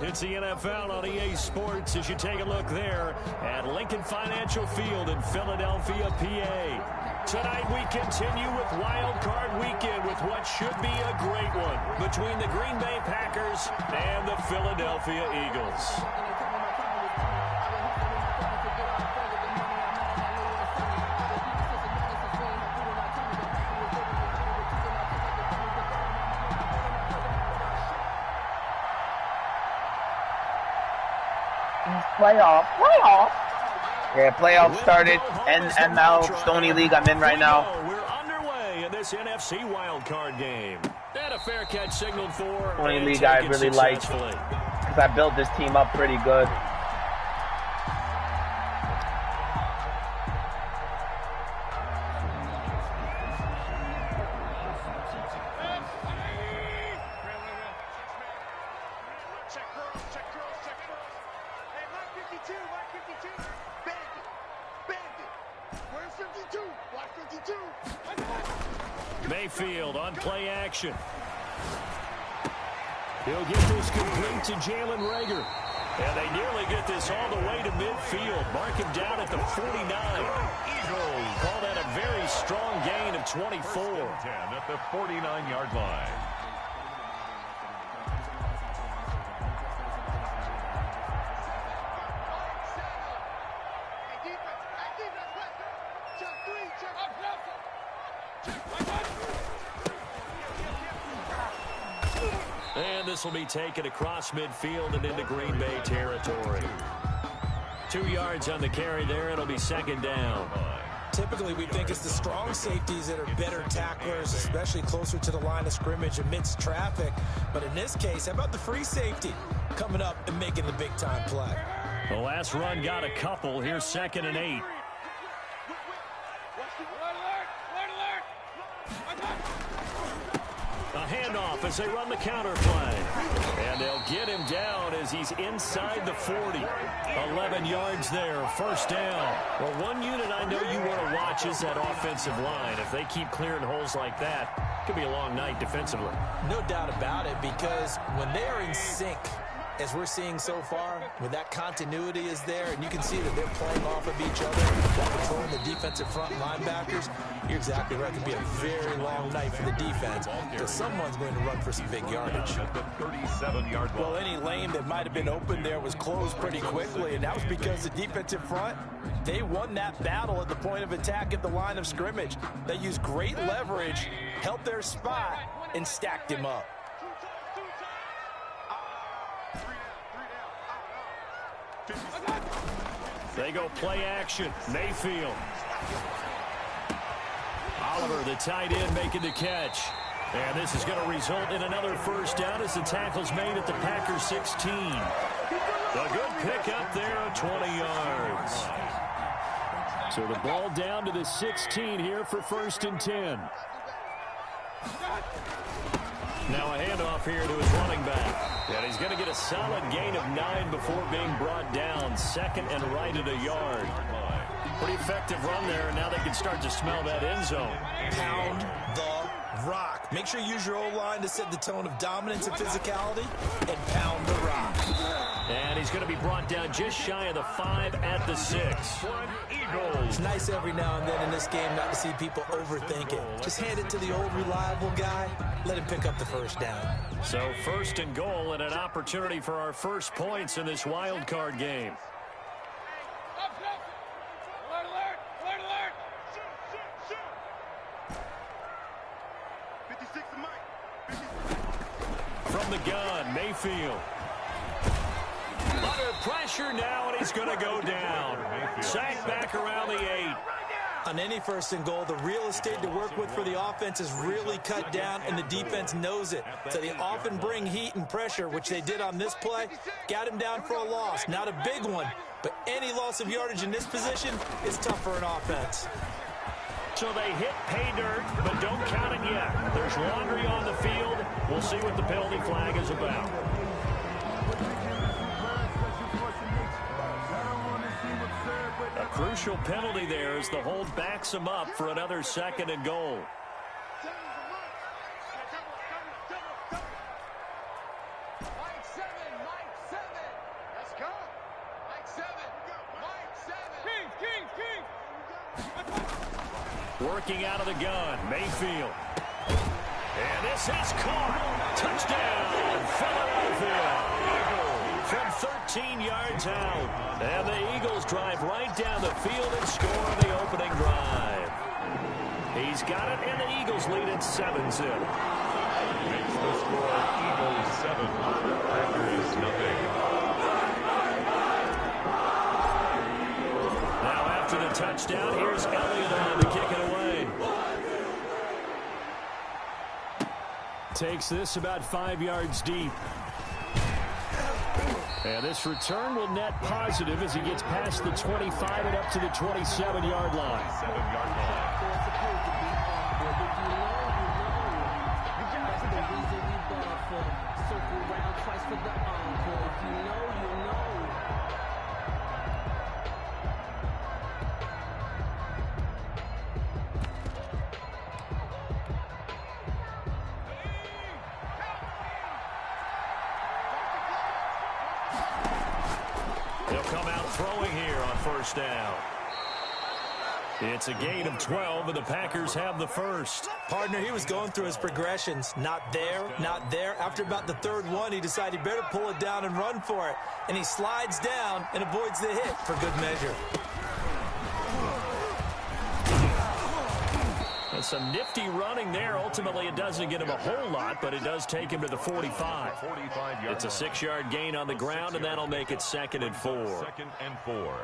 It's the NFL on EA Sports as you take a look there at Lincoln Financial Field in Philadelphia, PA. Tonight we continue with Wild Card Weekend with what should be a great one between the Green Bay Packers and the Philadelphia Eagles. Playoff. Yeah, playoffs started, and now Stony League I'm in right now. We're underway in this NFC Wild Card game. And a fair catch signaled for Stony League I really like because I built this team up pretty good. Mayfield on play action. He'll get this complete to Jalen Reagor. And they nearly get this all the way to midfield. Mark him down at the 49. Eagles call that a very strong gain of 24. 10 at the 49-yard line. And this will be taken across midfield and into Green Bay territory. 2 yards on the carry there. It'll be second down. Typically, we think it's the strong safeties that are better tacklers, especially closer to the line of scrimmage amidst traffic. But in this case, how about the free safety coming up and making the big-time play? The last run got a couple. Here's 2nd and 8. A handoff as they run the counter play. And they'll get him down as he's inside the 40. 11 yards there, first down. Well, one unit I know you want to watch is that offensive line. If they keep clearing holes like that, it could be a long night defensively. No doubt about it, because when they are in sync, as we're seeing so far, when that continuity is there, and you can see that they're playing off of each other, while controlling the defensive front linebackers, you're exactly right. It could be a very long night for the defense, because someone's going to run for some big yardage. At the 37-yard line. Well, any lane that might have been open there was closed pretty quickly, and that was because the defensive front, they won that battle at the point of attack at the line of scrimmage. They used great leverage, helped their spot, and stacked him up. They go play action. Mayfield. Oliver, the tight end, making the catch. And this is going to result in another first down as the tackle's made at the Packers 16. A good pickup there of 20 yards. So the ball down to the 16 here for 1st and 10. Now a handoff here to his running back. And he's going to get a solid gain of 9 before being brought down. 2nd and right at a yard. Pretty effective run there, and now they can start to smell that end zone. Pound the rock. Make sure you use your O-line to set the tone of dominance and physicality, and pound the rock. And he's going to be brought down just shy of the 5 at the 6. It's nice every now and then in this game not to see people overthink it. Just hand it to the old reliable guy. Let him pick up the first down. So 1st and goal and an opportunity for our first points in this wild card game. From the gun, Mayfield. Under pressure now, and he's going to go down. Sacked back around the 8. On any 1st and goal, the real estate to work with for the offense is really cut down, and the defense knows it. So they often bring heat and pressure, which they did on this play. Got him down for a loss. Not a big one, but any loss of yardage in this position is tough for an offense. So they hit pay dirt, but don't count it yet. There's laundry on the field. We'll see what the penalty flag is about. A crucial penalty there as the hold backs him up for another 2nd and goal. Working out of the gun, Mayfield. And this is caught. Touchdown, Philadelphia. From 13 yards out. And the Eagles drive right down the field and score on the opening drive. He's got it, and the Eagles lead at 7-zip. Makes the score Eagles 7, Packers nothing. Now after the touchdown, here's Elliott on to kick it away. Takes this about 5 yards deep. And this return will net positive as he gets past the 25 and up to the 27-yard line. 7-yard line. He'll come out throwing here on first down. It's a gain of 12, and the Packers have the first. Partner, he was going through his progressions. Not there, not there. After about the third one, he decided he better pull it down and run for it. And he slides down and avoids the hit for good measure. And some nifty running there. Ultimately, it doesn't get him a whole lot, but it does take him to the 45. It's a 6-yard gain on the ground, and that'll make it 2nd and 4. 2nd and 4.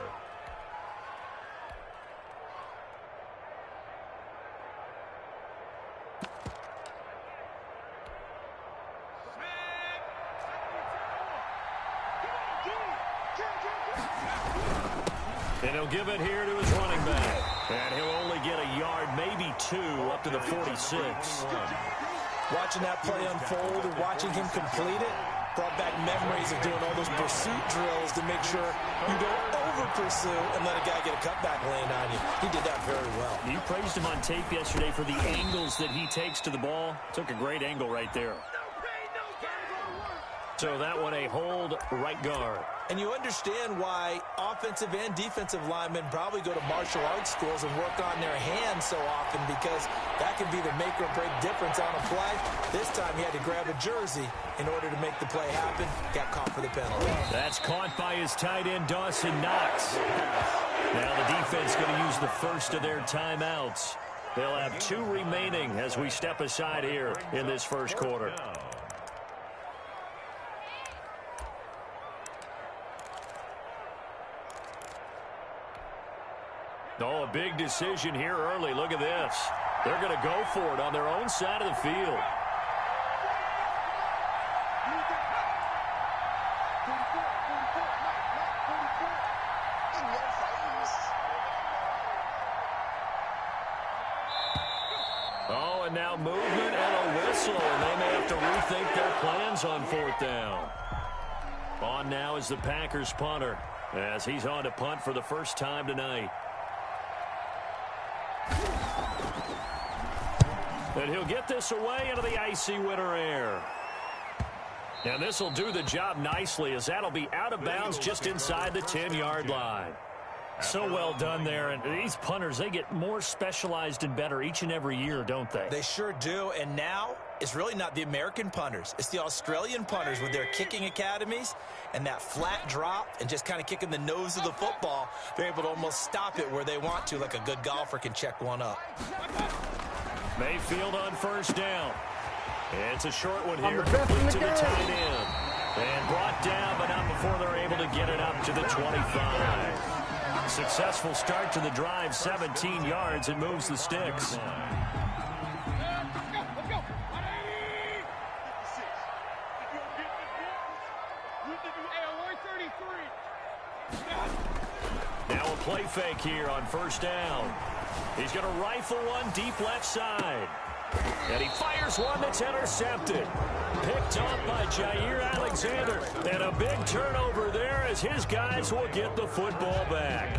And he'll give it here to his running back. And he'll only get a yard, maybe 2, up to the 46. Watching that play unfold and watching him complete it brought back memories of doing all those pursuit drills to make sure you don't over-pursue and let a guy get a cutback land on you. He did that very well. You praised him on tape yesterday for the angles that he takes to the ball. Took a great angle right there. So that one a hold right guard. And you understand why offensive and defensive linemen probably go to martial arts schools and work on their hands so often, because that can be the make or break difference on a play. This time he had to grab a jersey in order to make the play happen. Got caught for the penalty. That's caught by his tight end, Dawson Knox. Now the defense going to use the first of their timeouts. They'll have 2 remaining as we step aside here in this first quarter. Oh, a big decision here early. Look at this. They're going to go for it on their own side of the field. Oh, and now movement and a whistle, and they may have to rethink their plans on 4th down. On now is the Packers punter, as he's on to punt for the first time tonight. And he'll get this away into the icy winter air. And this will do the job nicely, as that'll be out of bounds just inside the 10-yard line. So well done there. And these punters, they get more specialized and better each and every year, don't they? They sure do. And now it's really not the American punters. It's the Australian punters with their kicking academies and that flat drop and just kind of kicking the nose of the football. They're able to almost stop it where they want to, like a good golfer can check one up. Mayfield on first down. It's a short one here, complete to the tight end. And brought down, but not before they're able to get it up to the 25. Successful start to the drive, 17 yards, and moves the sticks. Now a play fake here on first down. He's going to rifle one deep left side. And he fires one that's intercepted. Picked off by Jair Alexander. And a big turnover there as his guys will get the football back.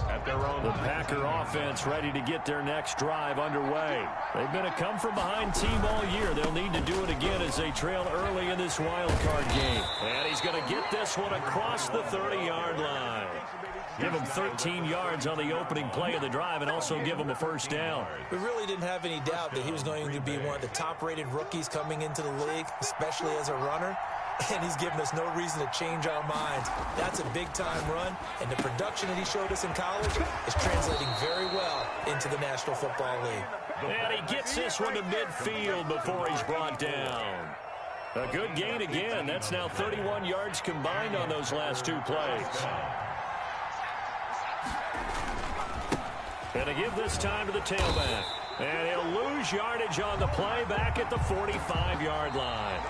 At their own, the Packer offense ready to get their next drive underway. They've been a come-from-behind team all year. They'll need to do it again as they trail early in this wild card game. And he's going to get this one across the 30-yard line. give him 13 yards on the opening play of the drive and also give him a first down. We really didn't have any doubt that he was going to be one of the top-rated rookies coming into the league, especially as a runner. And he's given us no reason to change our minds. That's a big-time run, and the production that he showed us in college is translating very well into the National Football League. And he gets this one to midfield before he's brought down. A good gain again. That's now 31 yards combined on those last two plays. And to give this time to the tailback. And he'll lose yardage on the play back at the 45-yard line.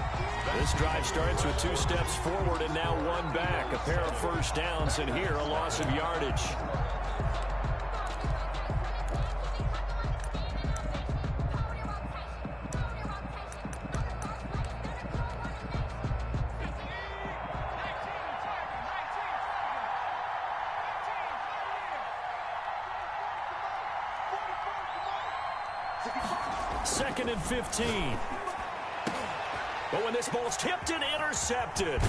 This drive starts with 2 steps forward and now 1 back. A pair of first downs, and here a loss of yardage. Second and 15. But when this ball's tipped and intercepted,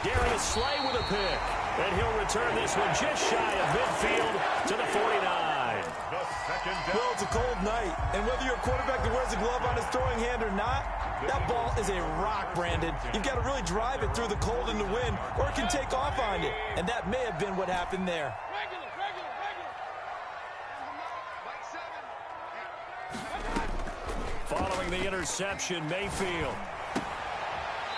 Darius Slay with a pick. And he'll return this one just shy of midfield to the 49. Well, it's a cold night, and whether you're a quarterback that wears a glove on his throwing hand or not, that ball is a rock, Brandon. You've got to really drive it through the cold and the wind, or it can take off on you. And that may have been what happened there. Following the interception, Mayfield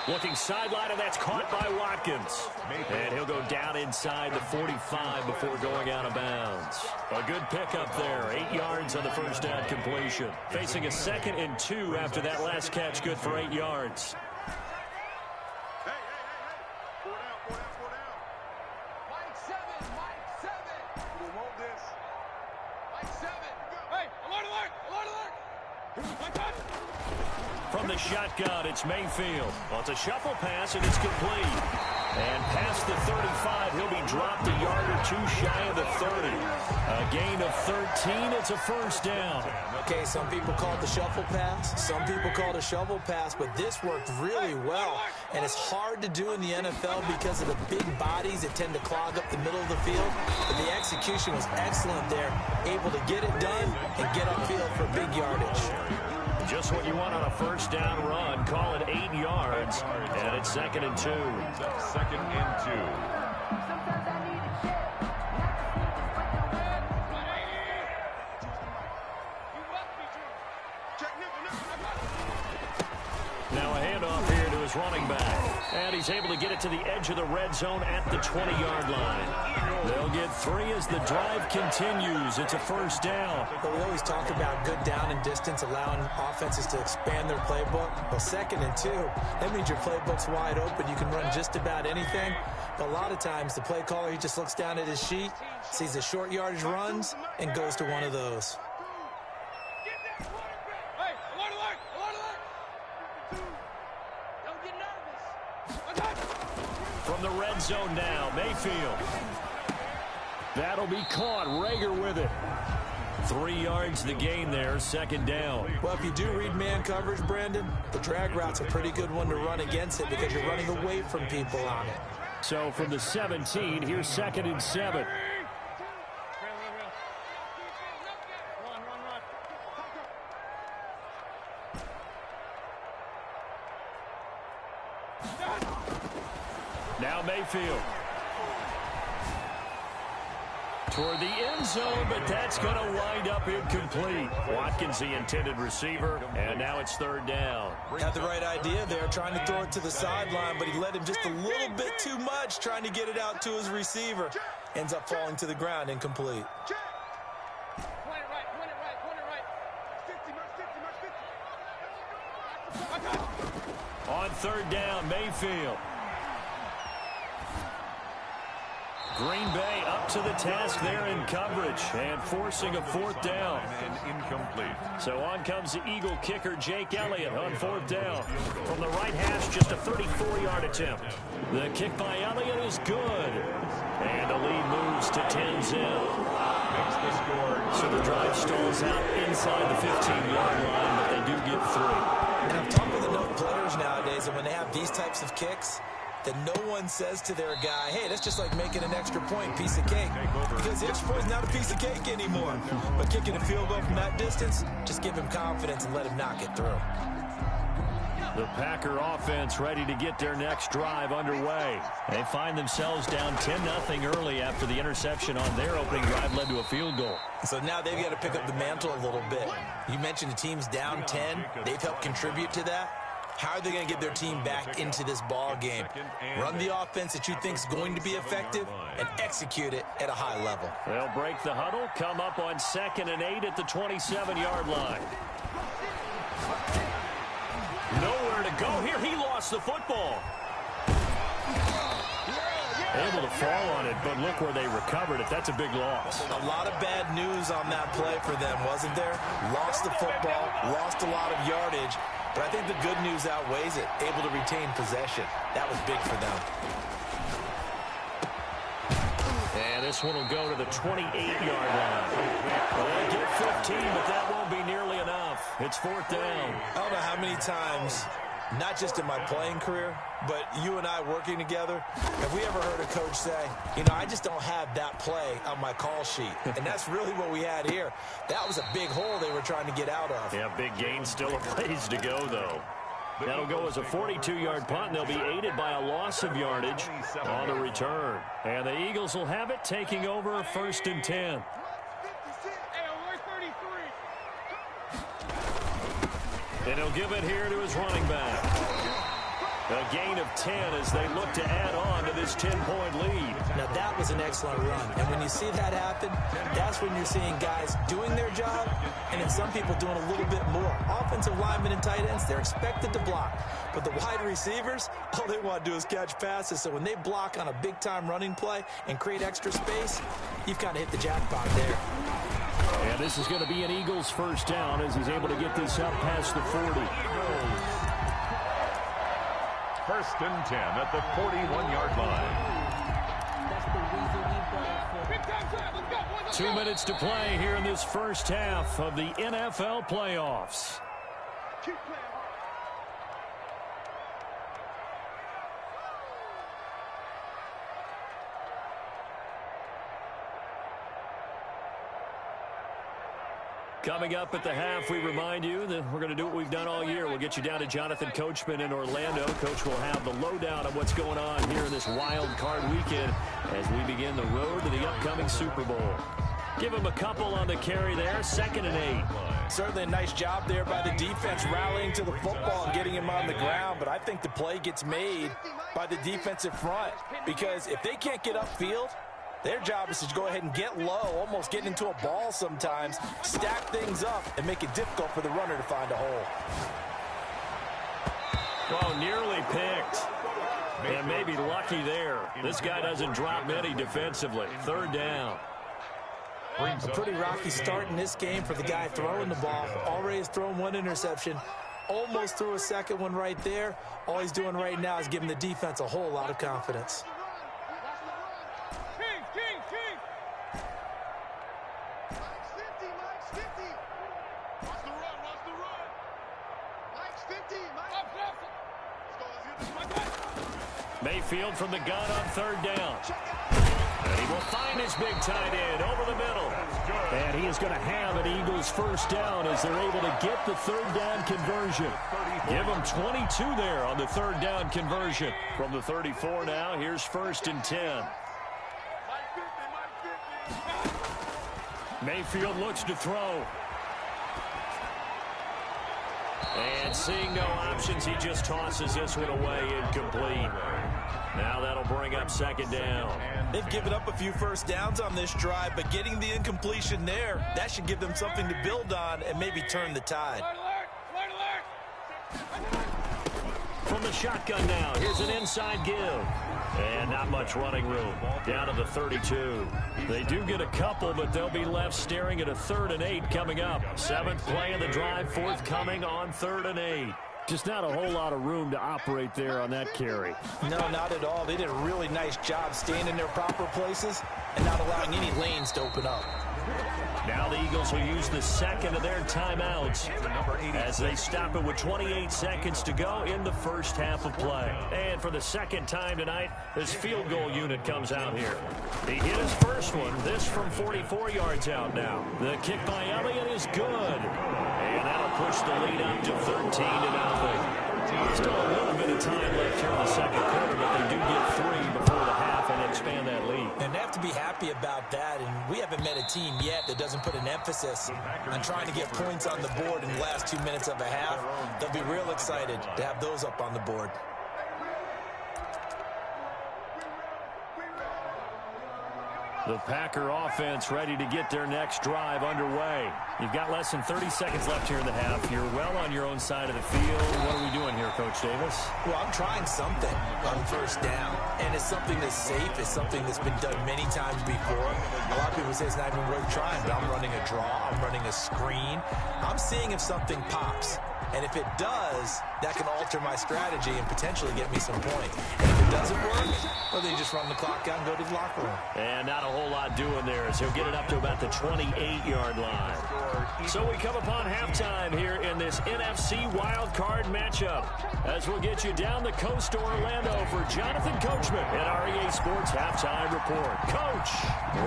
looking sideline, and that's caught by Watkins. And he'll go down inside the 45 before going out of bounds. A good pickup there, 8 yards on the first down completion. Facing a 2nd and 2 after that last catch, good for 8 yards. From the shotgun, it's Mayfield. Well, it's a shuffle pass, and it's complete. And past the 35, he'll be dropped a yard or 2 shy of the 30. A gain of 13, it's a first down. Okay, some people call it the shuffle pass. Some people call it a shovel pass, but this worked really well. And it's hard to do in the NFL because of the big bodies that tend to clog up the middle of the field. But the execution was excellent there, able to get it done and get upfield for big yardage. Just what you want on a first down run. Call it 8 yards, and it's 2nd and 2. 2nd and 2. Now a handoff here to his running back. And he's able to get it to the edge of the red zone at the 20-yard line. They'll get 3 as the drive continues. It's a first down. But we always talk about good down and distance, allowing offenses to expand their playbook. Well, 2nd and 2, that means your playbook's wide open. You can run just about anything. But a lot of times, the play caller, he just looks down at his sheet, sees the short yardage runs, and goes to one of those. From the red zone now, Mayfield. That'll be caught. Rager with it. 3 yards the gain there, 2nd down. Well, if you do read man coverage, Brandon, the drag route's a pretty good one to run against it because you're running away from people on it. So from the 17, here's 2nd and 7. Now Mayfield. Toward the end zone, but that's going to wind up incomplete. Watkins, the intended receiver, and now it's 3rd down. Had the right idea there, trying to throw it to the sideline, but he led him just a little bit too much, trying to get it out to his receiver. Ends up falling to the ground, incomplete. On 3rd down, Mayfield. Green Bay up to the task there in coverage and forcing a 4th down. And incomplete. So on comes the Eagle kicker, Jake Elliott, on 4th down. From the right hash, just a 34-yard attempt. The kick by Elliott is good. And the lead moves to 10-zip. Makes the score. So the drive stalls out inside the 15-yard line, but they do get 3. And I've talked with enough players nowadays, and when they have these types of kicks, that no one says to their guy, hey, that's just like making an extra point, piece of cake. Because the extra point is not a piece of cake anymore. But kicking a field goal from that distance, just give him confidence and let him knock it through. The Packer offense ready to get their next drive underway. They find themselves down 10-0 early after the interception on their opening drive led to a field goal. So now they've got to pick up the mantle a little bit. You mentioned the team's down 10. They've helped contribute to that. How are they going to get their team back into this ball game? Run the offense that you think is going to be effective and execute it at a high level. They'll break the huddle, come up on 2nd and 8 at the 27-yard line. Nowhere to go here. He lost the football. Able to fall on it, but look where they recovered it. That's a big loss. A lot of bad news on that play for them, wasn't there? Lost the football, lost a lot of yardage, but I think the good news outweighs it. Able to retain possession. That was big for them. And this one will go to the 28-yard line. Well, they get 15, but that won't be nearly enough. It's 4th down. I don't know how many times, not just in my playing career, but you and I working together, have we ever heard a coach say, you know, I just don't have that play on my call sheet. And that's really what we had here. That was a big hole they were trying to get out of. Yeah, big gain, still a ways to go, though. That'll go as a 42-yard punt, and they'll be aided by a loss of yardage on the return. And the Eagles will have it, taking over 1st and 10. And he'll give it here to his running back. A gain of 10 as they look to add on to this 10-point lead. Now, that was an excellent run. And when you see that happen, that's when you're seeing guys doing their job and then some people doing a little bit more. Offensive linemen and tight ends, they're expected to block. But the wide receivers, all they want to do is catch passes. So when they block on a big-time running play and create extra space, you've kind of hit the jackpot there. And this is going to be an Eagles 1st down as he's able to get this up past the 40. 1st and 10 at the 41-yard line. 2 minutes to play here in this first half of the NFL playoffs. Coming up at the half, we remind you that we're going to do what we've done all year. We'll get you down to Jonathan Coachman in Orlando. Coach will have the lowdown of what's going on here in this wild card weekend as we begin the road to the upcoming Super Bowl. Give him a couple on the carry there, 2nd and 8. Certainly a nice job there by the defense rallying to the football and getting him on the ground, but I think the play gets made by the defensive front because if they can't get upfield, their job is to go ahead and get low, almost get into a ball sometimes, stack things up, and make it difficult for the runner to find a hole. Oh, nearly picked. And maybe lucky there. This guy doesn't drop many defensively. 3rd down. A pretty rocky start in this game for the guy throwing the ball. Already has thrown 1 interception. Almost threw a 2nd one right there. All he's doing right now is giving the defense a whole lot of confidence. Mayfield from the gun on 3rd down. And he will find his big tight end over the middle. And he is going to have an Eagles 1st down as they're able to get the 3rd down conversion. Give them 22 there on the 3rd down conversion. From the 34 now, here's 1st and 10. Mayfield looks to throw. And seeing no options, he just tosses this one away, incomplete. Now that'll bring up 2nd down. They've given up a few 1st downs on this drive, but getting the incompletion there, that should give them something to build on and maybe turn the tide. From the shotgun now, here's an inside give. And not much running room. Down to the 32. They do get a couple, but they'll be left staring at a 3rd and 8 coming up. 7th play of the drive, forthcoming on 3rd and 8. Just not a whole lot of room to operate there on that carry. No, not at all. They did a really nice job staying in their proper places and not allowing any lanes to open up. Now the Eagles will use the second of their timeouts as they stop it with 28 seconds to go in the first half of play. And for the second time tonight, this field goal unit comes out here. He hit his first one, this from 44 yards out now. The kick by Elliott is good. And that'll push the lead up to 13-0. Still a little bit of time left here in the second quarter, but they do get 3 before the half and expand that lead. And they have to be happy about that, and we haven't met a team yet that doesn't put an emphasis on trying to get points on the board in the last 2 minutes of a half. They'll be real excited to have those up on the board. The Packer offense ready to get their next drive underway. You've got less than 30 seconds left here in the half. You're well on your own side of the field. What are we doing here, Coach Davis? Well, I'm trying something on first down, and it's something that's safe. It's something that's been done many times before. A lot of people say it's not even worth trying, but I'm running a draw. I'm running a screen. I'm seeing if something pops. And if it does, that can alter my strategy and potentially get me some points. And if it doesn't work, well, then you just run the clock out and go to the locker room. And not a whole lot doing there as he'll get it up to about the 28-yard line. So we come upon halftime here in this NFC wildcard matchup as we'll get you down the coast to Orlando for Jonathan Coachman at REA Sports Halftime Report. Coach,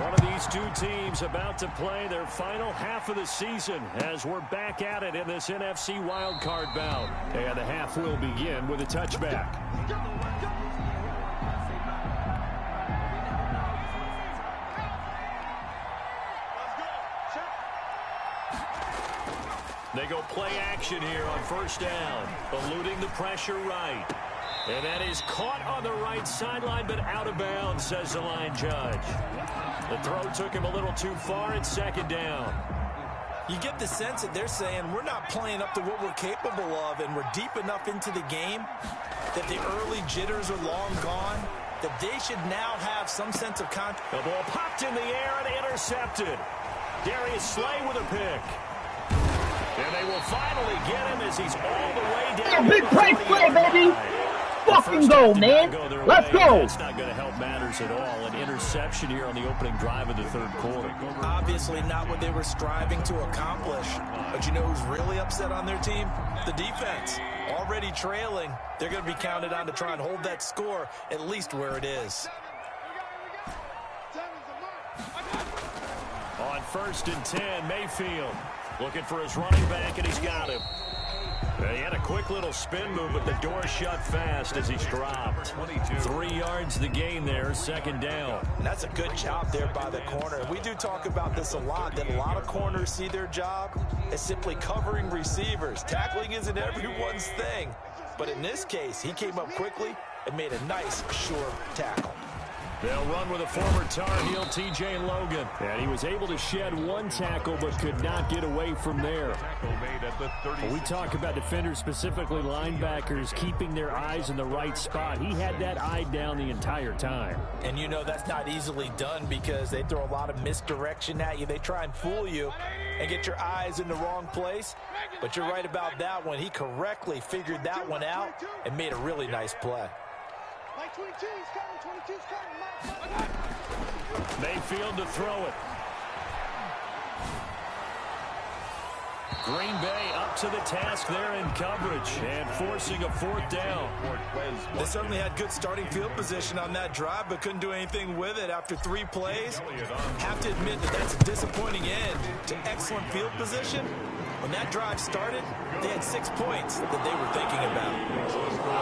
one of these two teams about to play their final half of the season as we're back at it in this NFC wildcard bout. And the half will begin with a touchback. They go play action here on first down, eluding the pressure right. And that is caught on the right sideline, but out of bounds, says the line judge. The throw took him a little too far at second down. You get the sense that they're saying we're not playing up to what we're capable of, and we're deep enough into the game that the early jitters are long gone, that they should now have some sense of control. The ball popped in the air and intercepted. Darius Slay with a pick. And they will finally get him as he's all the way down. Big play, baby. Fucking go, man. Let's go. It's not going to help matters at all. An interception here on the opening drive of the third quarter. Obviously not what they were striving to accomplish. But you know who's really upset on their team? The defense. Already trailing. They're going to be counted on to try and hold that score at least where it is. On 1st and 10, Mayfield looking for his running back, and he's got him. He had a quick little spin move, but the door shut fast as he's dropped. 3 yards the gain there, second down. And that's a good job there by the corner. We do talk about this a lot, that a lot of corners see their job as simply covering receivers. Tackling isn't everyone's thing. But in this case, he came up quickly and made a nice, sure tackle. They'll run with a former Tar Heel, T.J. Logan. And he was able to shed one tackle but could not get away from there. When we talk about defenders, specifically linebackers, keeping their eyes in the right spot, he had that eye down the entire time. And you know that's not easily done because they throw a lot of misdirection at you. They try and fool you and get your eyes in the wrong place. But you're right about that one. He correctly figured that one out and made a really nice play. Mayfield to throw it. Green Bay up to the task there in coverage and forcing a 4th down. They certainly had good starting field position on that drive, but couldn't do anything with it after 3 plays. Have to admit that that's a disappointing end to excellent field position. When that drive started, they had 6 points that they were thinking about.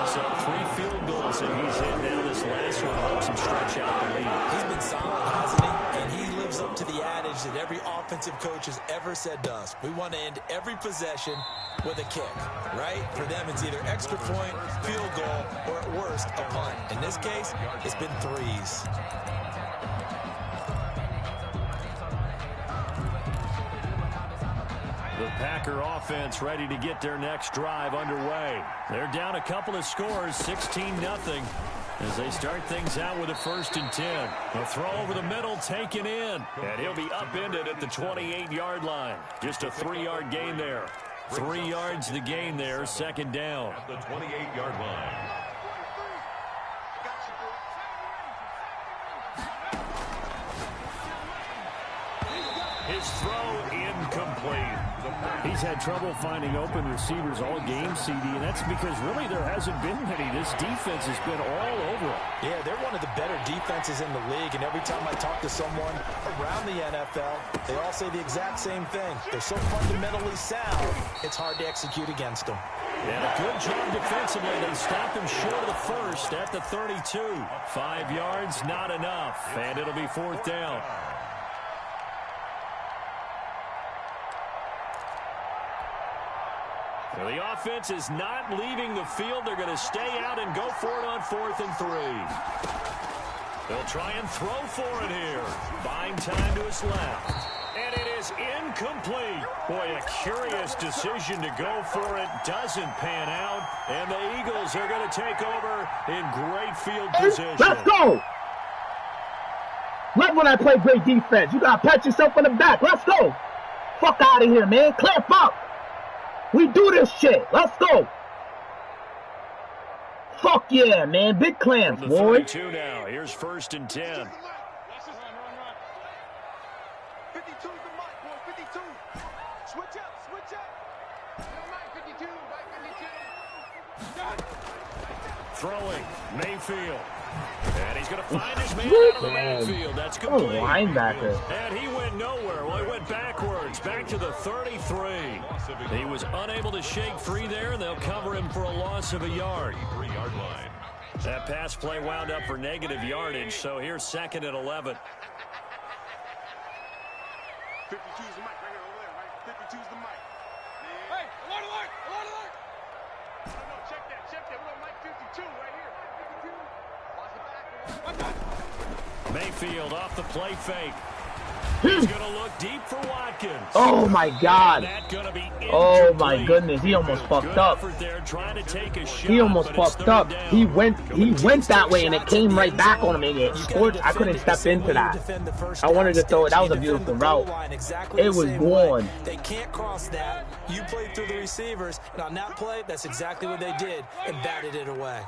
So 3 field goals that he's hit now. This last one helps him stretch out the lead. He's been solid, hasn't he? And he lives up to the adage that every offensive coach has ever said to us. We want to end every possession with a kick, right? For them, it's either extra point, field goal, or at worst, a punt. In this case, it's been 3s. The Packer offense ready to get their next drive underway. They're down a couple of scores, 16-0, as they start things out with a 1st and 10. A throw over the middle, taken in, and he'll be upended at the 28-yard line. Just a 3-yard gain there. 3 yards the gain there, second down. At the 28-yard line. His throw incomplete. He's had trouble finding open receivers all game, CD, and that's because really there hasn't been many. This defense has been all over it. Yeah, they're one of the better defenses in the league, and every time I talk to someone around the NFL, they all say the exact same thing. They're so fundamentally sound, it's hard to execute against them. And a good job defensively. They stopped him short of the first at the 32. 5 yards, not enough, and it'll be 4th down. Well, the offense is not leaving the field. They're going to stay out and go for it on 4th and 3. They'll try and throw for it here. Buying time to his left. And it is incomplete. Boy, a curious decision to go for it. Doesn't pan out. And the Eagles are going to take over in great field position. Let's go. Love when I play great defense. You got to pat yourself on the back. Let's go. Fuck out of here, man. Clamp up. We do this shit. Let's go. Fuck yeah, man. Big clamps, From the boy. 32 now. Here's 1st and 10. 52's the mic, boy. 52. Switch up. 52. Throwing. Mayfield. And he's going to find his man out of the backfield. That's complete. Linebacker. And he went nowhere. Well, he went backwards, back to the 33. He was unable to shake free there, and they'll cover him for a loss of a yard. 3-yard line. That pass play wound up for negative yardage, so here's 2nd and 11. 52's the mic right here over there, right? 52's the mic. Hey, alert! No, check that. We're on mic 52 right here. 52. Watch the back. Mayfield off the play fake. He's going to look deep for Watkins. Oh, my God. That gonna be Oh, my incomplete. goodness. He almost fucked Good up. effort there, trying to take a shot, He almost but it's fucked 3rd up. down. He went that way, and it came right back on him, and it scored. I couldn't step into that. I wanted to throw it. That was a beautiful route. It was gone. They can't cross that. You played through the receivers, and on that play, that's exactly what they did, and batted it away.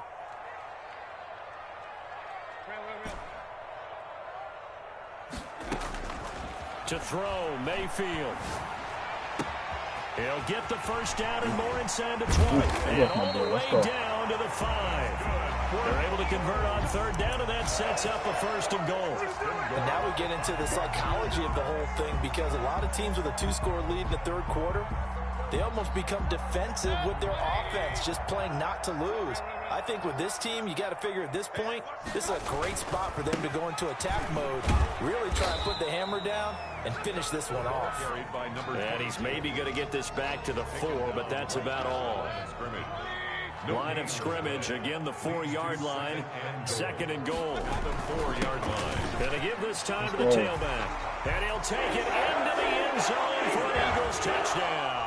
To throw, Mayfield. He'll get the 1st down and more inside the 20. And all the way down to the 5. They're able to convert on 3rd down, and that sets up a 1st and goal. And now we get into the psychology of the whole thing, because a lot of teams with a 2-score lead in the 3rd quarter, they almost become defensive with their offense, just playing not to lose. I think with this team, you got to figure at this point, this is a great spot for them to go into attack mode, really try and put the hammer down and finish this one off. And he's maybe going to get this back to the 4, but that's about all. Line of scrimmage, again the 4-yard line, 2nd and goal. The 4-yard line. Gonna give this time to the tailback. And he'll take it into the end zone for an Eagles touchdown.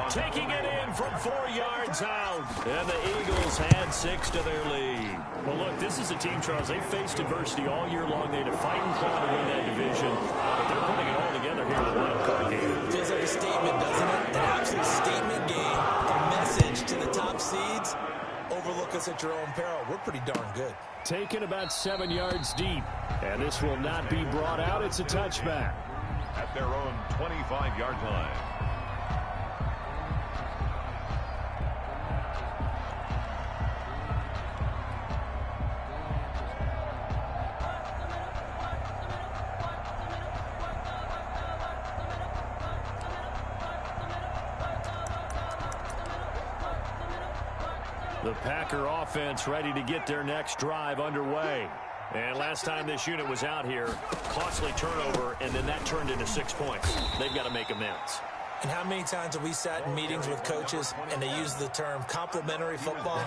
Taking it in from 4 yards out. And the Eagles had 6 to their lead. Well, look, this is a team, Charles. They faced adversity all year long. They had to fight and claw to win that division. But they're putting it all together here in the wild card game. Feels like a statement, doesn't it? An absolute statement game. A message to the top seeds. Overlook us at your own peril. We're pretty darn good. Taken about 7 yards deep. And this will not be brought out. It's a touchback. At their own 25-yard line. The Packer offense ready to get their next drive underway. And last time this unit was out here, costly turnover, and then that turned into 6 points. They've got to make amends. And how many times have we sat in meetings with coaches and they use the term complementary football?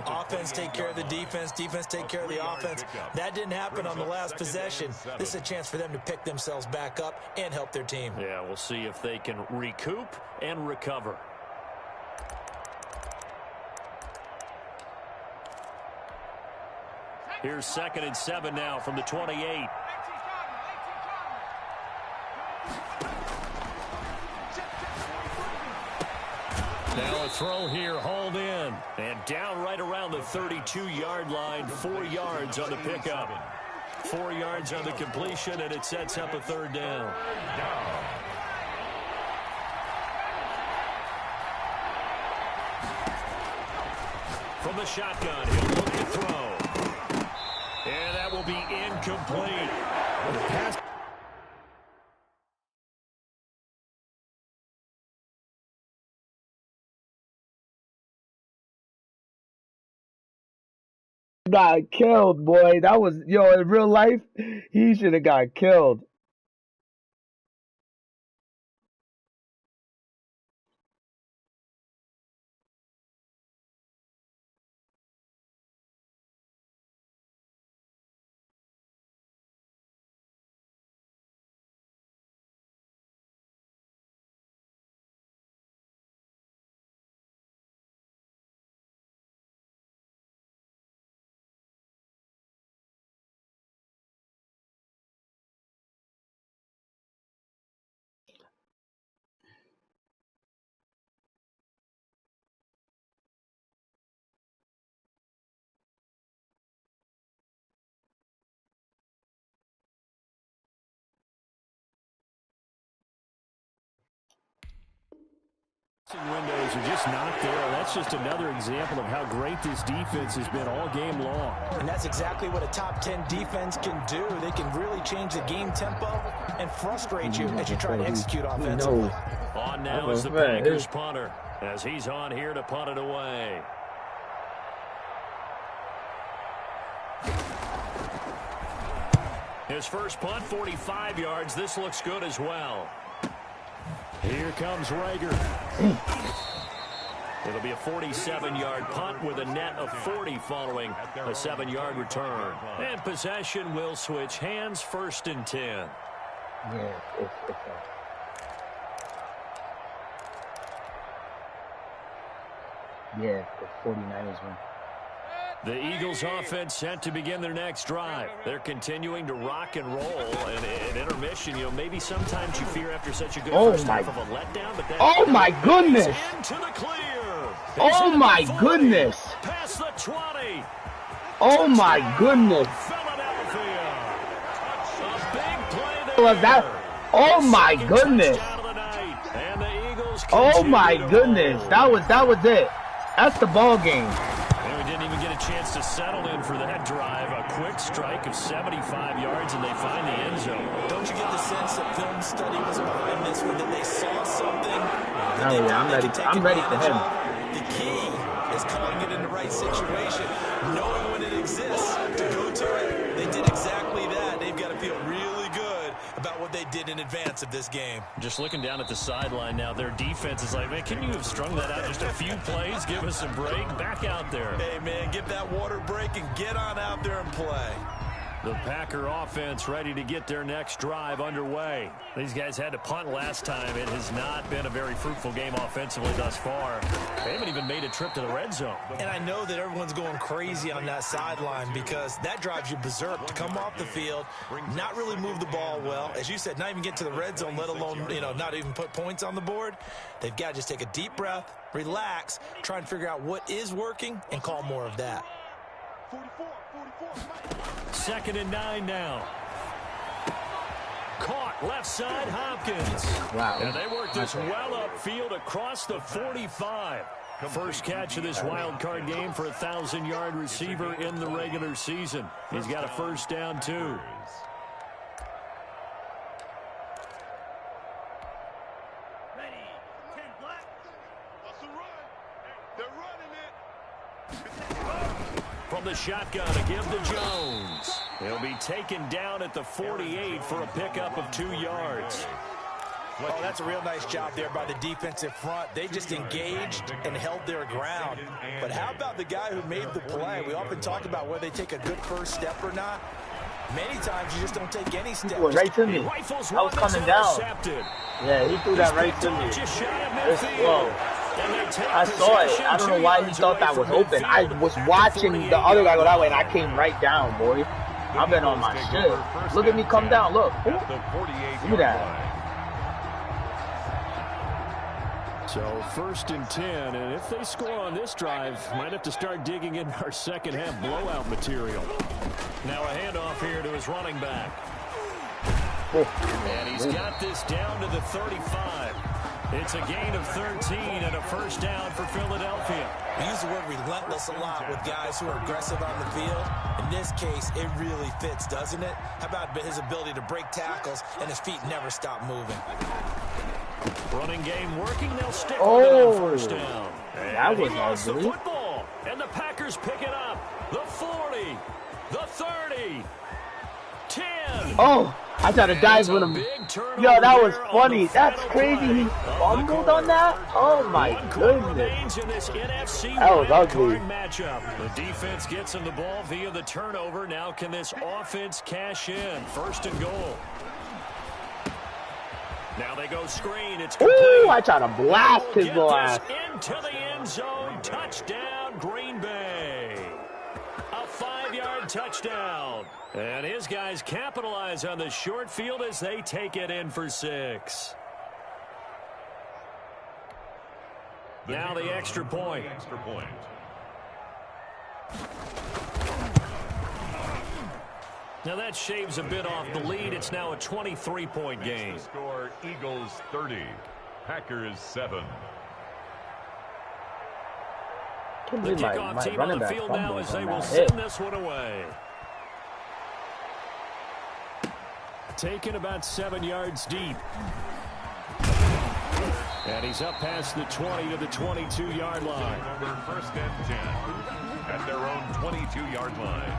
Offense take care of the defense, defense take care of the offense. That didn't happen on the last possession. This is a chance for them to pick themselves back up and help their team. Yeah, we'll see if they can recoup and recover. Here's 2nd and 7 now from the 28. Now a throw here, hauled in. And down right around the 32-yard line, 4 yards on the pickup. 4 yards on the completion, and it sets up a 3rd down. From the shotgun, he'll look to throw. And that will be incomplete. The pass. Got killed, boy. That was, yo, in real life, he should have got killed. Windows are just not there. That's just another example of how great this defense has been all game long. And that's exactly what a top 10 defense can do. They can really change the game tempo and frustrate you as you try to execute offensively. On now is the Packers punter as he's on here to punt it away. His first punt, 45 yards. This looks good as well. Here comes Rager. It'll be a 47-yard punt with a net of 40 following a 7-yard return. And possession will switch hands, 1st and 10. Yeah, the 49ers win. The Eagles offense set to begin their next drive. They're continuing to rock and roll. And at intermission, you know, maybe sometimes you fear after such a good first half of a letdown. But oh, my goodness. Into the clear. Oh, my goodness. Past the 20. Oh, my goodness. Philadelphia. A big play there. Was that? Oh, my goodness. And the Eagles oh, my goodness. That was it. That's the ball game. Chance to settle in for that drive. A quick strike of 75 yards, and they find the end zone. Don't you get the sense that film study was behind this one, that they saw something? I'm ready for him. The key is calling it in the right situation, knowing when it exists to go to it. They did exactly that. They've got to feel really good about what they did in advance of this game. Just looking down at the sideline now, their defense is like, man, can you have strung that out just a few plays? Give us a break. Back out there. Hey, man, give that water break and get on out there and play. The Packer offense ready to get their next drive underway. These guys had to punt last time. It has not been a very fruitful game offensively thus far. They haven't even made a trip to the red zone. And I know that everyone's going crazy on that sideline because that drives you berserk to come off the field, not really move the ball well. As you said, not even get to the red zone, let alone, you know, not even put points on the board. They've got to just take a deep breath, relax, try and figure out what is working, and call more of that. 44. 2nd and 9 now. Caught left side, Hopkins. Wow. And they worked this well upfield across the 45. First catch of this wild card game for a 1,000-yard receiver in the regular season. He's got a first down, too. From the shotgun, a give to Jones. He'll be taken down at the 48 for a pickup of 2 yards. Oh, that's a real nice job there by the defensive front. They just engaged and held their ground. But how about the guy who made the play? We often talk about whether they take a good first step or not. Many times you just don't take any step. Right to me. I was coming down. Yeah, he threw that right to me. Whoa. I saw it. I don't know why he thought that was open. I was watching the other guy go that way, and I came right down, boy. I've been on my shit. Look at me come down. Look. Look at that. So 1st and 10, and if they score on this drive, might have to start digging in our second half blowout material. Now a handoff here to his running back. And he's got this down to the 35. It's a gain of 13 and a first down for Philadelphia. We use the word relentless a lot with guys who are aggressive on the field. In this case, it really fits, doesn't it? How about his ability to break tackles and his feet never stop moving? Running game working. They'll stick with it on first down. That was ugly. The football, and the Packers pick it up. The 40, the 30, 10. Oh, I tried to dive with him. Yo, that was funny. That's crazy. He fumbled on that? Oh, my goodness. That was ugly. The defense gets him the ball via the turnover. Now can this offense cash in? First and goal. Now they go screen. It's complete. Ooh, I tried to blast his little ass. Into the end zone. Touchdown, Green Bay. A 5-yard touchdown. And his guys capitalize on the short field as they take it in for 6. Now the extra point. Now that shaves a bit off the lead. It's now a 23-point game. Score Eagles 30, Packers 7. The kickoff team on the field now as they will send this one away. Taken about 7 yards deep. And he's up past the 20 to the 22-yard line. First and 10 at their own 22-yard line.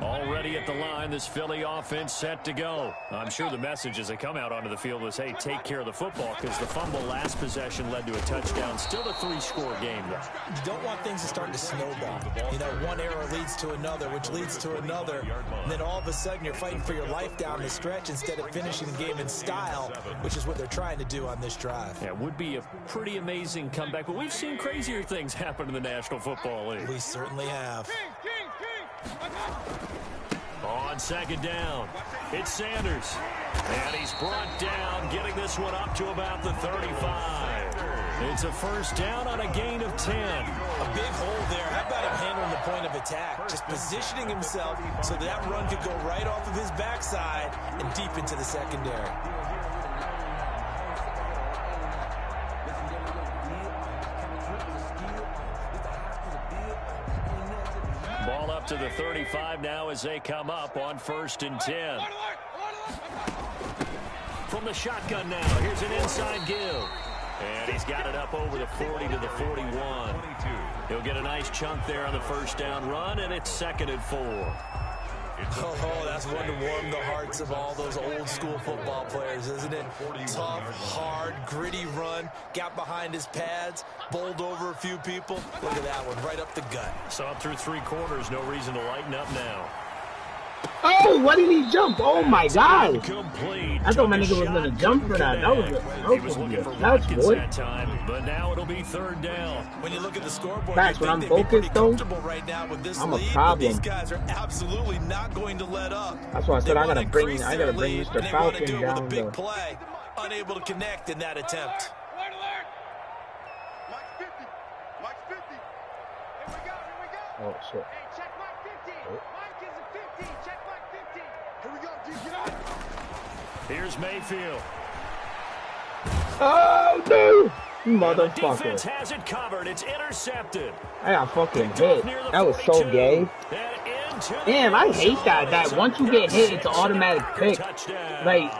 Already at the line, this Philly offense set to go. I'm sure the message as they come out onto the field was, hey, take care of the football, because the fumble last possession led to a touchdown. Still a 3-score game, though. You don't want things to start to snowball. You know, one error leads to another, which leads to another. And then all of a sudden you're fighting for your life down the stretch instead of finishing the game in style, which is what they're trying to do on this drive. Yeah, it would be a pretty amazing comeback, but we've seen crazier things happen in the National Football League. We certainly have. On second down, it's Sanders. And he's brought down, getting this one up to about the 35. It's a first down on a gain of 10. A big hole there. How about him handling the point of attack? Just positioning himself so that run could go right off of his backside and deep into the secondary. Ball up to the 35 now as they come up on first and 10. From the shotgun now, here's an inside give. And he's got it up over the 40 to the 41. He'll get a nice chunk there on the first down run, and it's 2nd and 4. Oh, that's one to warm the hearts of all those old school football players, isn't it? Tough, hard, gritty run, got behind his pads, bowled over a few people. Look at that one, right up the gut. Saw him through 3 quarters, no reason to lighten up now. Oh, what did he jump? Oh my God! Complete. I thought my nigga was gonna jump for that. That was a touch, boy. That time, but now it'll be 3rd down. When you look at the scoreboard, Facts, when I'm focused though, right now with this I'm a lead, problem. These guys are absolutely not going to let up. That's why I said I gotta bring Mr. Falcon down big play, unable to connect in that attempt. Oh shit. Hey, check Mike 50. Mike is a 50. Check Mike 50. Here we go, dude. Get out. Here's Mayfield. Oh no! Motherfucker. The defense has it covered. It's intercepted. I got fucking hit. That was so gay. Damn, I hate that once you get hit, it's an automatic pick. Like,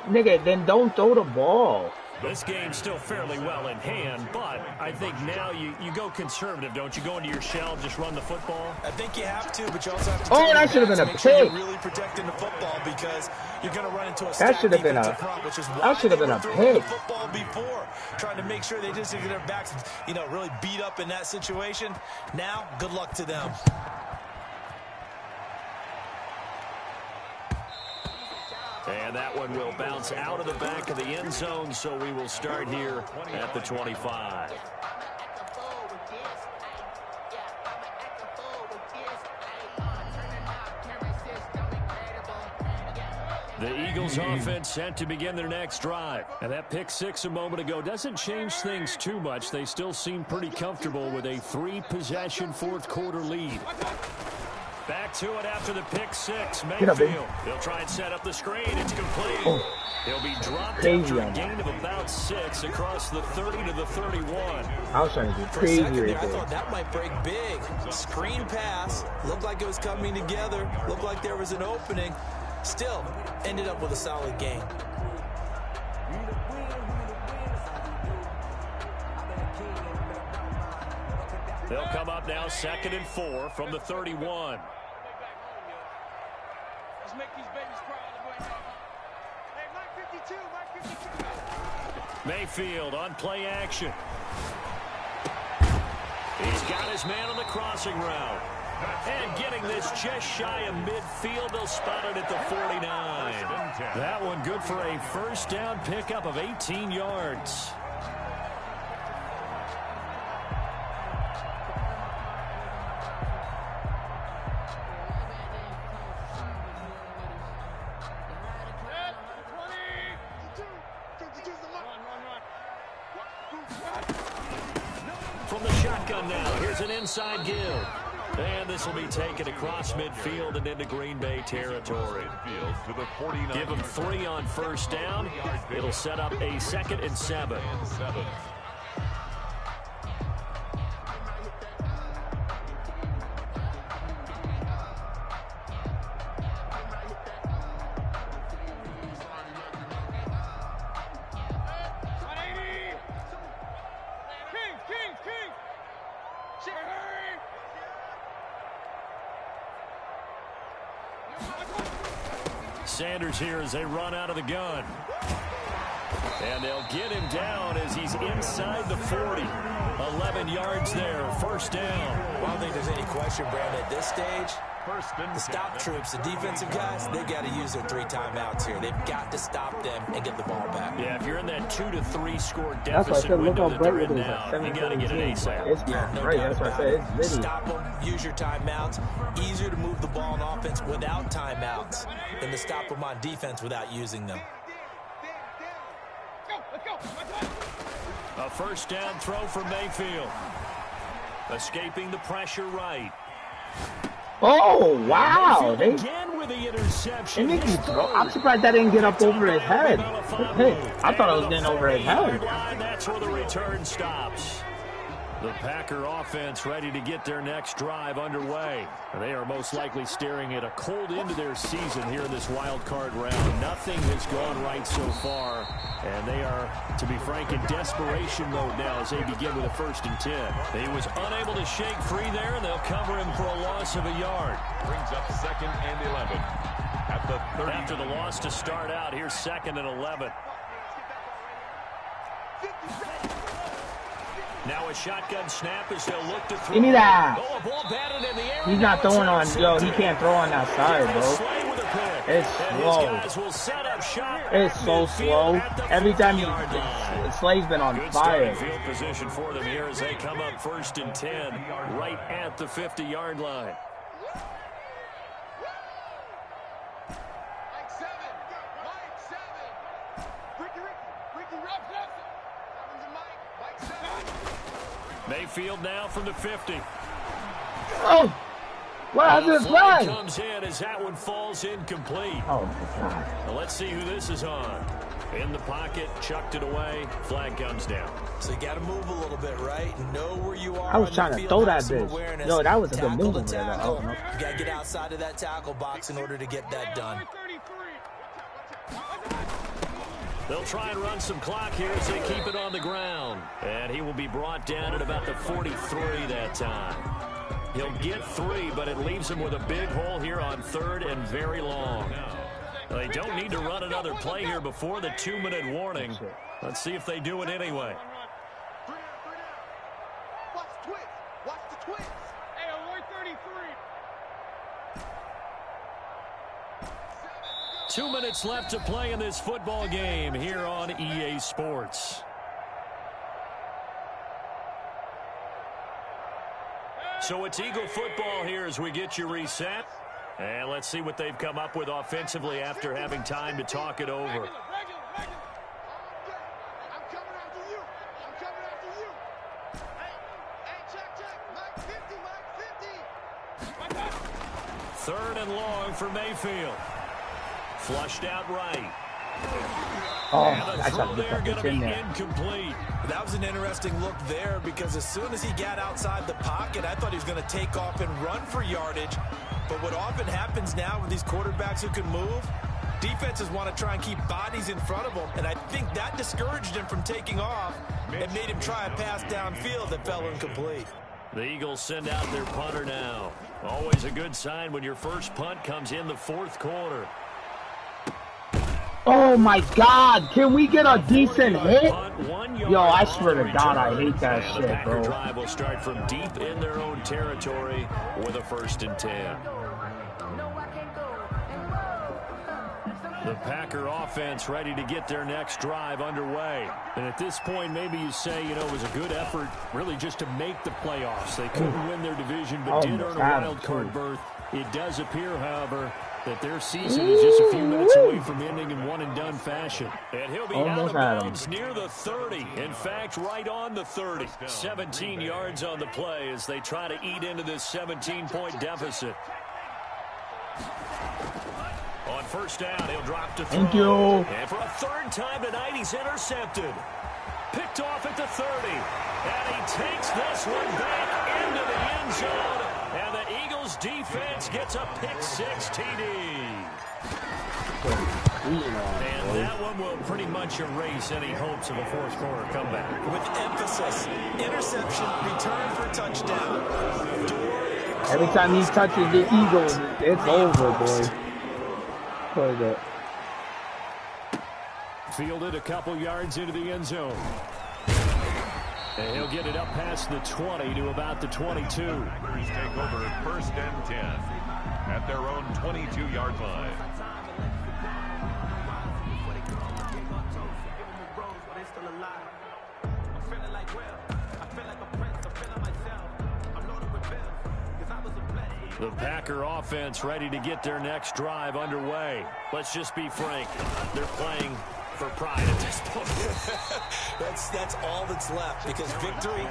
nigga, then don't throw the ball. This game's still fairly well in hand, but I think now you go conservative, don't you? Go into your shell, just run the football. I think you have to, but you also have to. Oh, that should have been a pick. Sure you're really protecting the football because you're going to run into a that should have been a front, which is that should have been a pick. Football before, trying to make sure they just get their backs, really beat up in that situation. Now, good luck to them. And that one will bounce out of the back of the end zone, so we will start here at the 25. The Eagles offense set to begin their next drive. And that pick six a moment ago doesn't change things too much. They still seem pretty comfortable with a 3-possession fourth-quarter lead. Back to it after the pick six. Mayfield. He'll try and set up the screen. It's complete. He'll be dropped after a gain of about 6 across the 30 to the 31. I was trying to do crazy right there. I thought that might break big. Screen pass. Looked like it was coming together. Looked like there was an opening. Still, ended up with a solid game. They'll come up now 2nd and 4 from the 31. Let's make these babies cry all the way back. Hey, Mike 52, Mike 52. Mayfield on play action. He's got his man on the crossing route. And getting this just shy of midfield, they'll spot it at the 49. That one good for a first down pickup of 18 yards. From the shotgun now, here's an inside give. And this will be taken across midfield and into Green Bay territory. Give them 3 on first down. It'll set up a 2nd and 7. Sanders here as they run out of the gun. And they'll get him down as he's inside the 40. 11 yards there, first down. I don't think there's any question, Brandon, at this stage. The stop troops, the defensive guys, they've got to use their 3 timeouts here. They've got to stop them and get the ball back. Yeah, if you're in that 2 to 3 score deficit window that they're in now, you got to get an ASAP. It's right, that's what I said. It's video. Stop them, use your timeouts. Easier to move the ball on offense without timeouts than to stop them on defense without using them. A first down throw for Mayfield. Escaping the pressure right. Oh, wow. Again with the interception. I'm surprised that didn't get up over his head. I thought it was getting over his head. That's where the return stops. The Packer offense ready to get their next drive underway. They are most likely staring at a cold end to their season here in this wild card round. Nothing has gone right so far, and they are, to be frank, in desperation mode now as they begin with a 1st and 10. He was unable to shake free there, and they'll cover him for a loss of a yard. Brings up 2nd and 11 at the 30. After the loss to start out, here's 2nd and 11. Now a shotgun snap as they'll look to throw. Give me that. Oh, a ball batted in the air. He's not throwing on, yo, he can't throw on that side, bro. It's slow. It's so slow. Every time Slay's been on fire. Field position for them here as they come up 1st and 10 right at the 50-yard line. Mayfield now from the 50. Oh, what is this play? Comes in as that one falls incomplete. Oh my God. Now let's see who this is on. In the pocket, chucked it away. Flag comes down. So you got to move a little bit, right? Know where you are. I was trying to throw that bitch. Yo, that was a good move. You got to get outside of that tackle box in order to get that done. They'll try and run some clock here as they keep it on the ground. And he will be brought down at about the 43 that time. He'll get 3, but it leaves him with a big hole here on 3rd and very long. They don't need to run another play here before the 2-minute warning. Let's see if they do it anyway. Watch the twist. Watch the twist. Hey, avoid 33. 2 minutes left to play in this football game here on EA Sports. So it's Eagle football here as we get you reset. And let's see what they've come up with offensively after having time to talk it over. Third and long for Mayfield. Flushed out right. Oh, and the throw there going to be incomplete. That was an interesting look there because as soon as he got outside the pocket, I thought he was going to take off and run for yardage. But what often happens now with these quarterbacks who can move, defenses want to try and keep bodies in front of them, and I think that discouraged him from taking off and made him try a pass downfield that fell incomplete. The Eagles send out their punter now. Always a good sign when your first punt comes in the fourth quarter. Oh my God! Can we get a decent hit? Yo, I swear to God, I hate that shit, bro. The drive will start from deep in their own territory with a 1st and 10. The Packer offense ready to get their next drive underway. And at this point, maybe you say, you know, it was a good effort really just to make the playoffs. They couldn't win their division, but did earn a wild card berth. It does appear, however, that their season is just a few minutes away from ending in one-and-done fashion. And he'll be out of bounds near the 30. In fact, right on the 30. 17 yards on the play as they try to eat into this 17-point deficit. On first down, he'll drop to throw. Thank you. And for a third time tonight, he's intercepted. Picked off at the 30. And he takes this one back into the end zone. And the Eagles defense gets a pick-6 TD. And that one will pretty much erase any hopes of a fourth quarter comeback. With emphasis, interception, return for touchdown. Every time he touches the Eagles, it's over, boy. Fielded a couple yards into the end zone. And he'll get it up past the 20 to about the 22. Packers take over 1st and 10 at their own 22-yard line. The Packer offense ready to get their next drive underway. Let's just be frank. They're playing for pride at this point. That's all that's left because victory,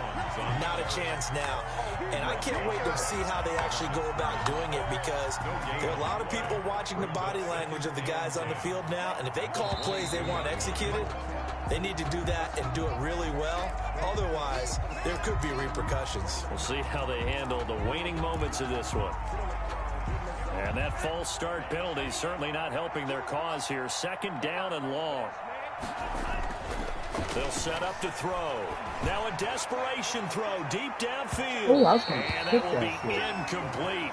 not a chance now. And I can't wait to see how they actually go about doing it because there are a lot of people watching the body language of the guys on the field now. And if they call plays they want executed, they need to do that and do it really well. Otherwise, there could be repercussions. We'll see how they handle the waning moments of this one. And that false start penalty certainly not helping their cause here. 2nd down and long. They'll set up to throw. Now a desperation throw deep downfield. And that will be incomplete.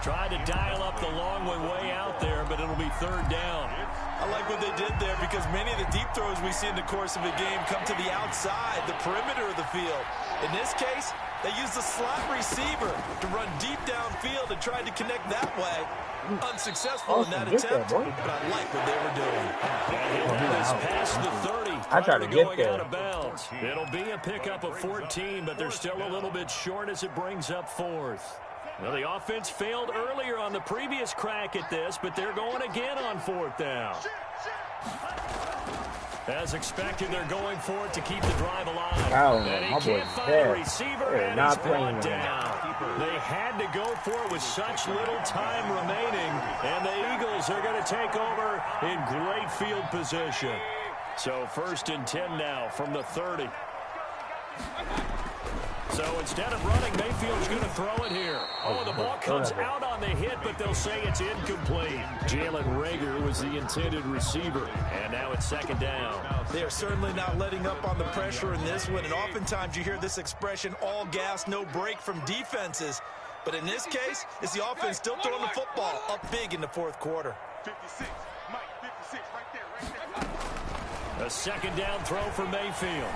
Tried to dial up the long one way out there, but it'll be 3rd down. I like what they did there because many of the deep throws we see in the course of a game come to the outside, the perimeter of the field. In this case, they used the slot receiver to run deep downfield and tried to connect that way. Unsuccessful in that attempt, but I like what they were doing. This past the 30. I tried to get there. Out of bounds. It'll be a pickup of 14, but they're still a little bit short as it brings up 4th. Well, the offense failed earlier on the previous crack at this, but they're going again on 4th down. As expected, they're going for it to keep the drive alive. And he can't find a receiver, and he's brought down. They had to go for it with such little time remaining, and the Eagles are going to take over in great field position. So 1st and 10 now from the 30. So instead of running, Mayfield's going to throw it here. Oh, the ball comes out on the hit, but they'll say it's incomplete. Jalen Reagor was the intended receiver, and now it's 2nd down. They are certainly not letting up on the pressure in this one, and oftentimes you hear this expression, all gas, no break from defenses. But in this case, it's the offense still throwing the football up big in the 4th quarter. 56, Mike, 56, right there, right there. A second down throw for Mayfield.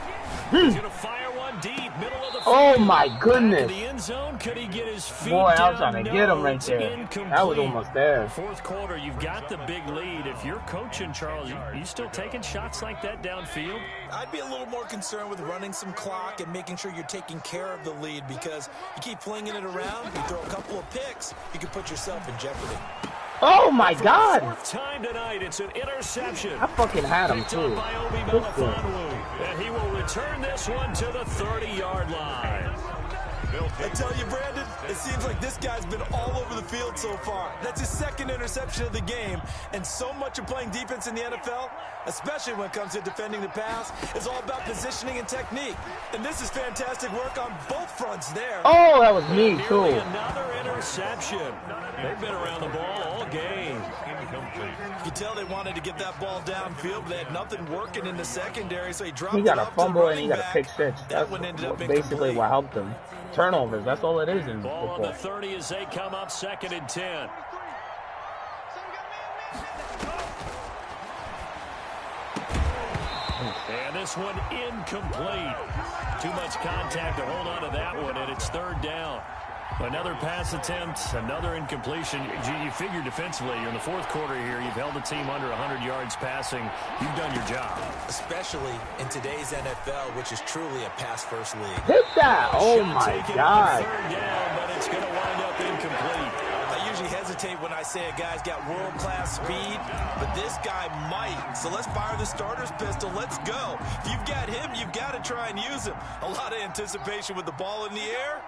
He's going to fire one deep, middle of the field. Oh my goodness. The end zone. Could he get his feet Boy, down? I was trying to get him right there. Incomplete. That was almost there. Fourth quarter, you've got the big lead. If you're coaching, Charles, you still taking shots like that downfield? I'd be a little more concerned with running some clock and making sure you're taking care of the lead, because you keep flinging it around, you throw a couple of picks, you can put yourself in jeopardy. Oh my God! Fourth time tonight, it's an interception. I fucking had him too. And he will return this one to the 30-yard line. I tell you, Brandon, it seems like this guy's been all over the field so far. That's his second interception of the game, and so much of playing defense in the NFL, especially when it comes to defending the pass, is all about positioning and technique. And this is fantastic work on both fronts there. Oh, that was me too. Another interception. They've been around the ball all game. You tell they wanted to get that ball downfield, but they had nothing working in the secondary, so he dropped He got it a off fumble to and he got a pick six. That's basically what helped him. Turnovers, that's all it is in ball football. on the 30 as they come up 2nd and 10. And this one incomplete. Too much contact to hold on to that one, and it's 3rd down. Another pass attempt, another incompletion. You figure defensively, you're in the 4th quarter here, you've held the team under 100 yards passing. You've done your job. Especially in today's NFL, which is truly a pass-first league. Hit that! Oh my God. 3rd down, but it's going to wind up incomplete. I usually hesitate when I say a guy's got world-class speed, but this guy might. So let's fire the starter's pistol. Let's go. If you've got him, you've got to try and use him. A lot of anticipation with the ball in the air.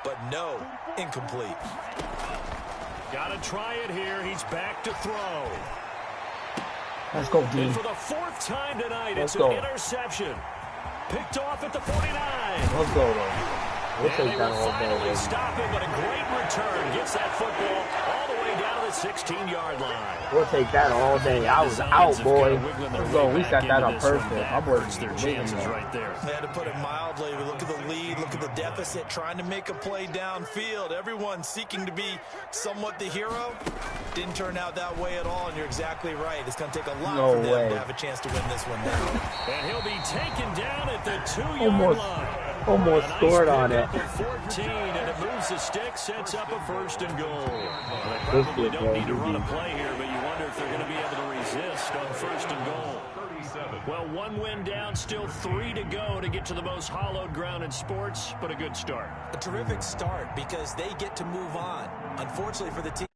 But no, incomplete. Got to try it here. He's back to throw. Let's go, D. And for the 4th time tonight, Let's it's go. an interception. Picked off at the 49. Let's go, though. We'll take that all day. Finally stop him, but a great return. Gets that football all the way down to the 16-yard line. We'll take that all day. I was out, boy. Let's go. We set that up perfect. My boys their chances right there. They had to put it mildly. We look at the lead, look at the deficit, trying to make a play downfield. Everyone seeking to be somewhat the hero. Didn't turn out that way at all, and you're exactly right. It's going to take a lot for them to have a chance to win this one now. And he'll be taken down at the 2-yard line. Almost scored on it. 14, and it moves the stick, sets up a 1st and goal. They probably don't need to run a play here, but you wonder if they're going to be able to resist on 1st and goal. Well, 1 win down, still 3 to go to get to the most hallowed ground in sports, but a good start. A terrific start because they get to move on. Unfortunately for the team